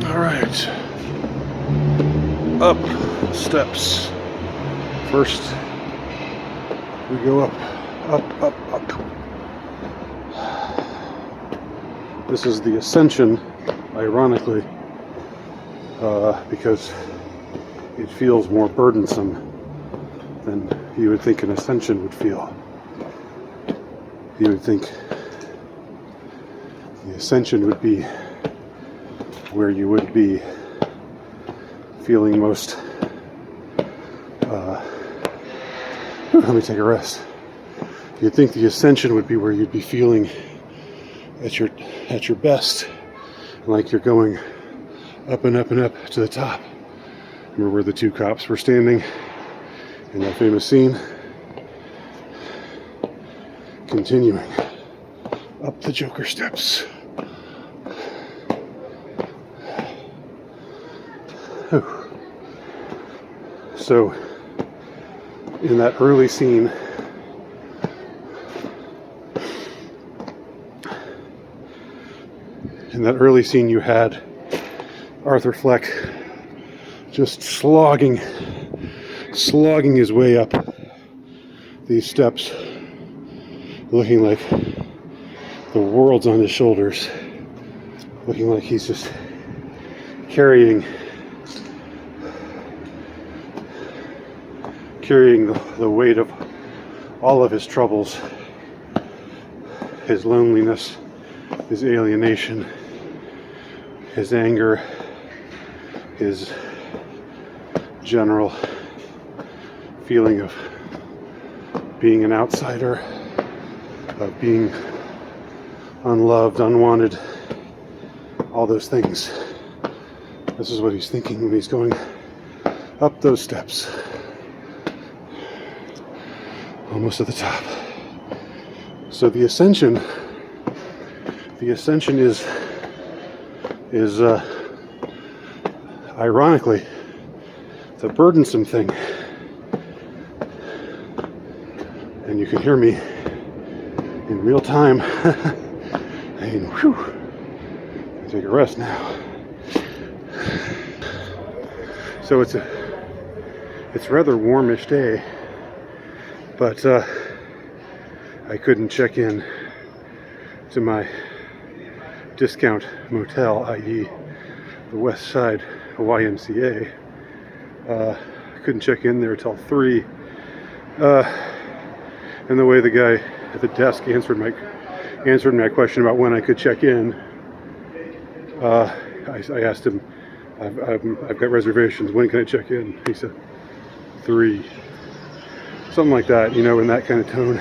All right, up steps. First, we go up. This is the ascension, ironically, because it feels more burdensome than you would think an ascension would feel. You would think the ascension would be where you would be feeling most. Let me take a rest. You'd think the ascension would be where you'd be feeling at your best, like you're going up and up and up to the top. Remember where the two cops were standing in that famous scene? Continuing up the Joker steps. So, in that early scene, you had Arthur Fleck just slogging his way up these steps, looking like the world's on his shoulders, looking like he's just carrying the weight of all of his troubles, his loneliness, his alienation, his anger, his general feeling of being an outsider, of being unloved, unwanted, all those things. This is what he's thinking when he's going up those steps, almost at the top. So the ascension is ironically the burdensome thing. And you can hear me in real time. And whew, I take a rest now. So it's a rather warmish day, but I couldn't check in to my discount motel, i.e. the West Side YMCA. Couldn't check in there till 3. And the way the guy at the desk answered my question about when I could check in, I asked him, I've got reservations, when can I check in? He said 3. Something like that, in that kind of tone.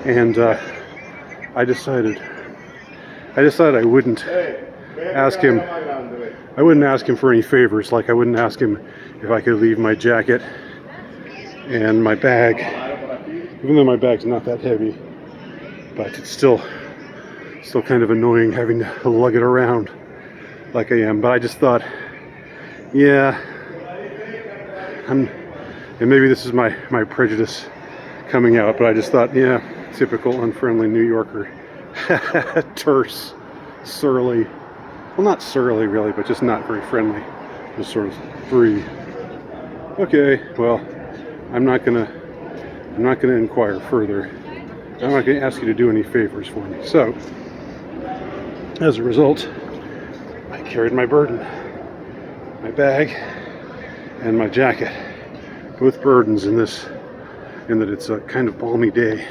And I decided I wouldn't ask him. I wouldn't ask him for any favors. Like I wouldn't ask him if I could leave my jacket and my bag, even though my bag's not that heavy. But it's still kind of annoying having to lug it around like I am. But I just thought, yeah, and maybe this is my prejudice coming out. But I just thought, yeah, typical unfriendly New Yorker. Terse, surly. Well, not surly really, but just not very friendly. Just sort of free. Okay, well, I'm not gonna inquire further. I'm not gonna ask you to do any favors for me. So, as a result, I carried my burden, my bag, and my jacket. Both burdens in that it's a kind of balmy day.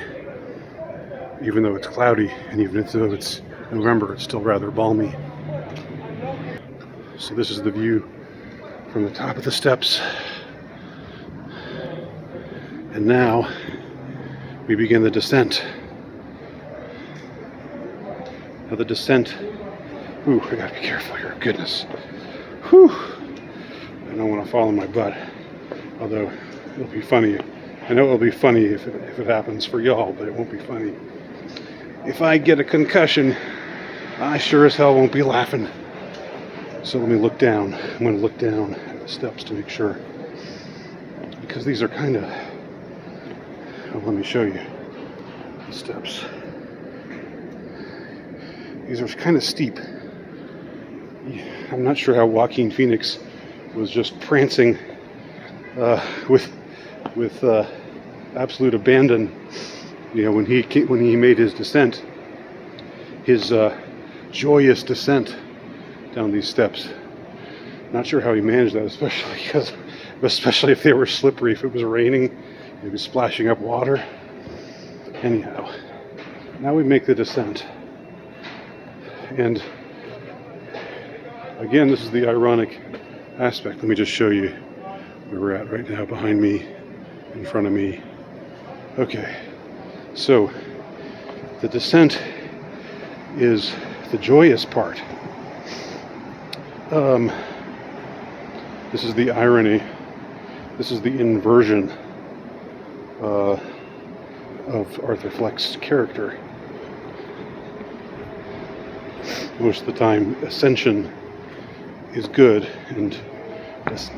Even though it's cloudy, and even though it's November, it's still rather balmy. So this is the view from the top of the steps. And now we begin the descent. Now the descent, ooh, I gotta be careful here, goodness. Whew, I don't want to fall on my butt, although it'll be funny. I know it'll be funny if it happens for y'all, but it won't be funny. If I get a concussion, I sure as hell won't be laughing. So let me look down. I'm going to look down at the steps to make sure. Because these are kind of... Well, let me show you the steps. These are kind of steep. I'm not sure how Joaquin Phoenix was just prancing with absolute abandon, when he made his descent, his joyous descent down these steps. Not sure how he managed that, especially if they were slippery. If it was raining, it was splashing up water. Anyhow, now we make the descent, and again, this is the ironic aspect. Let me just show you where we're at right now, behind me, in front of me. Okay, so the descent is the joyous part. This is the irony. This is the inversion of Arthur Fleck's character. Most of the time, ascension is good and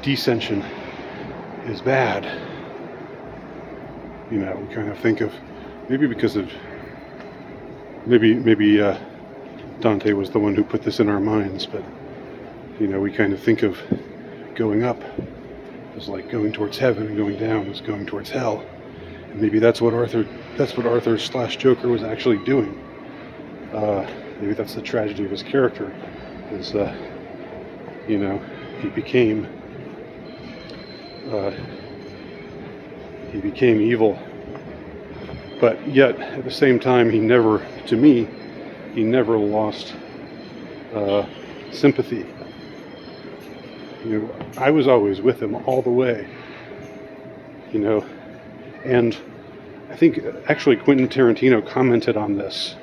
descension is bad. We kind of think of, maybe Dante was the one who put this in our minds, but we kind of think of going up as like going towards heaven, and going down as going towards hell. And maybe that's what Arthur/Joker was actually doing. Maybe that's the tragedy of his character, is he became evil, but yet at the same time he never lost sympathy. I was always with him all the way, and I think actually Quentin Tarantino commented on this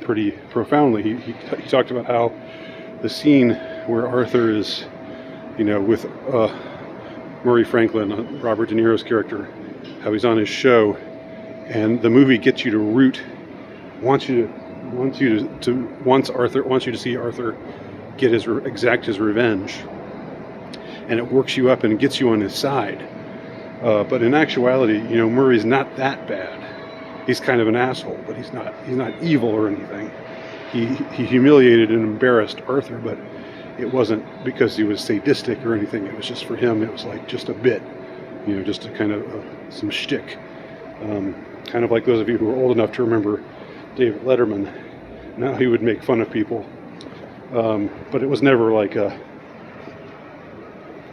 pretty profoundly. He talked about how the scene where Arthur is, with Murray Franklin, Robert De Niro's character, how he's on his show, and the movie gets you to wants you to see Arthur get exact his revenge, and it works you up and gets you on his side. But in actuality, Murray's not that bad. He's kind of an asshole, but he's not evil or anything. He humiliated and embarrassed Arthur, but it wasn't because he was sadistic or anything. It was just, for him, it was like just a bit, just a kind of some shtick. Kind of like those of you who are old enough to remember David Letterman. Now he would make fun of people, but it was never like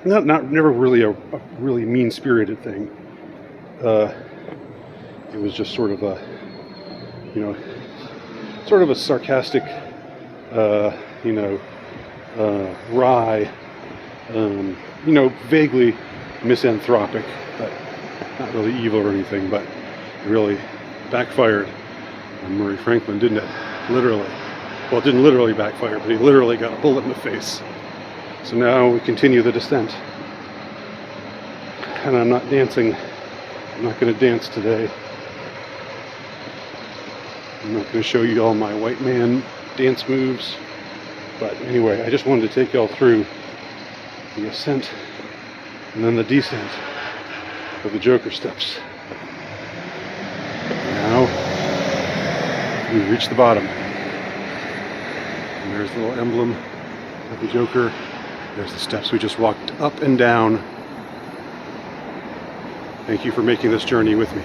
never really a really mean-spirited thing. It was just sort of a sarcastic, wry, vaguely misanthropic, but not really evil or anything. But it really backfired on Murray Franklin, didn't it? Literally. Well, it didn't literally backfire, but he literally got a bullet in the face. So now we continue the descent. And I'm not dancing. I'm not going to dance today. I'm not going to show you all my white man dance moves. But anyway, I just wanted to take y'all through the ascent and then the descent of the Joker steps. Now we've reached the bottom. And there's the little emblem of the Joker. There's the steps we just walked up and down. Thank you for making this journey with me.